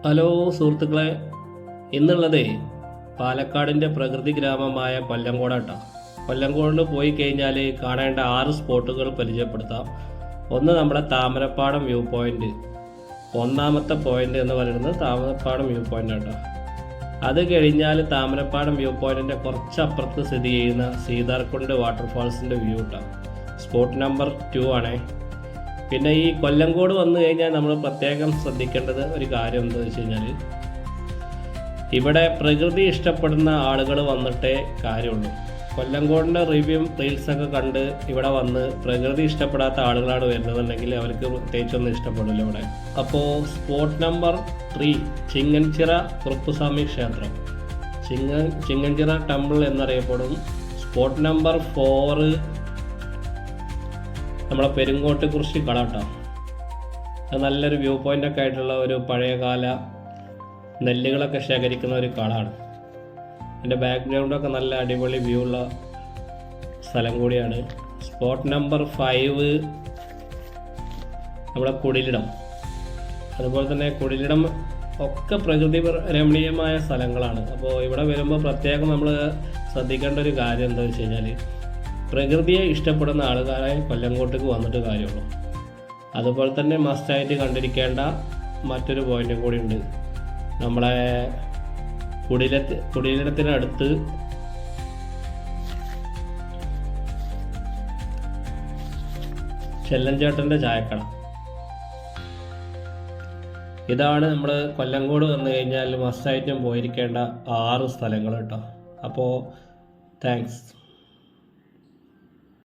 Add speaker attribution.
Speaker 1: Hello സുഹൃത്തുക്കളെ, ഇന്നുള്ളതേ പാലക്കാടിൻ്റെ പ്രകൃതി ഗ്രാമമായ കൊല്ലങ്കോടാട്ടോ. കൊല്ലങ്കോടിൽ പോയി കഴിഞ്ഞാൽ കാണേണ്ട 6 സ്പോട്ടുകൾ പരിചയപ്പെടുത്താം. ഒന്ന് നമ്മുടെ താമരപ്പാടം വ്യൂ പോയിൻ്റ്. ഒന്നാമത്തെ പോയിൻ്റ് എന്ന് പറയുന്നത് താമരപ്പാടം വ്യൂ പോയിൻ്റ് ആട്ടോ. അത് കഴിഞ്ഞാൽ താമരപ്പാടം വ്യൂ പോയിൻറ്റിൻ്റെ കുറച്ചപ്പുറത്ത് സ്ഥിതി ചെയ്യുന്ന സീതാർകുണ്ട് വാട്ടർഫാൾസിൻ്റെ വ്യൂ കേട്ടോ. സ്പോട്ട് നമ്പർ 2 ആണേ. പിന്നെ ഈ കൊല്ലങ്കോട് വന്നു കഴിഞ്ഞാൽ നമ്മൾ പ്രത്യേകം ശ്രദ്ധിക്കേണ്ടത് ഒരു കാര്യം എന്താണെന്ന് വെച്ച് കഴിഞ്ഞാൽ, ഇവിടെ പ്രകൃതി ഇഷ്ടപ്പെടുന്ന ആളുകൾ വന്നിട്ടേ കാര്യമുള്ളൂ. കൊല്ലങ്കോടിൻ്റെ റിവ്യൂ റീൽസൊക്കെ കണ്ട് ഇവിടെ വന്ന് പ്രകൃതി ഇഷ്ടപ്പെടാത്ത ആളുകളാണ് വരുന്നതെന്നുണ്ടെങ്കിൽ അവർക്ക് പ്രത്യേകിച്ചൊന്നും ഇഷ്ടപ്പെടില്ല ഇവിടെ. അപ്പോൾ സ്പോട്ട് നമ്പർ 3 ചിങ്ങൻചിറ കുറുപ്പുസ്വാമി ക്ഷേത്രം, ചിങ്ങൻചിറ ടെമ്പിൾ എന്നറിയപ്പെടും. സ്പോട്ട് നമ്പർ 4 നമ്മളെ പെരുങ്ങോട്ട് കുറിശി കളാട്ടോ. അത് നല്ലൊരു വ്യൂ പോയിൻ്റൊക്കെ ആയിട്ടുള്ള ഒരു പഴയകാല നെല്ലുകളൊക്കെ ശേഖരിക്കുന്ന ഒരു കളാണ്. എൻ്റെ ബാക്ക്ഗ്രൗണ്ടൊക്കെ നല്ല അടിപൊളി വ്യൂ ഉള്ള സ്ഥലം കൂടിയാണ്. സ്പോട്ട് നമ്പർ 5 നമ്മളെ കുടിലിടം. അതുപോലെ തന്നെ കുടിലിടം ഒക്കെ പ്രകൃതി രമണീയമായ സ്ഥലങ്ങളാണ്. അപ്പോൾ ഇവിടെ വരുമ്പോൾ പ്രത്യേകം നമ്മൾ ശ്രദ്ധിക്കേണ്ട ഒരു കാര്യം എന്താണെന്ന് വെച്ച് കഴിഞ്ഞാൽ, പ്രകൃതിയെ ഇഷ്ടപ്പെടുന്ന ആളുകളെ കൊല്ലങ്കോട്ടേക്ക് വന്നിട്ട് കാര്യമുള്ളൂ. അതുപോലെ തന്നെ മസ്റ്റായിട്ട് കണ്ടിരിക്കേണ്ട മറ്റൊരു പോയിന്റും കൂടി ഉണ്ട്. നമ്മളെ കുടിലിടത്തിനടുത്ത് ചെല്ലഞ്ചേട്ടൻ്റെ ചായക്കട. ഇതാണ് നമ്മൾ കൊല്ലങ്കോട് വന്നു കഴിഞ്ഞാൽ മസ്റ്റായിട്ടും പോയിരിക്കേണ്ട 6 സ്ഥലങ്ങൾ കേട്ടോ. അപ്പോൾ താങ്ക്സ്.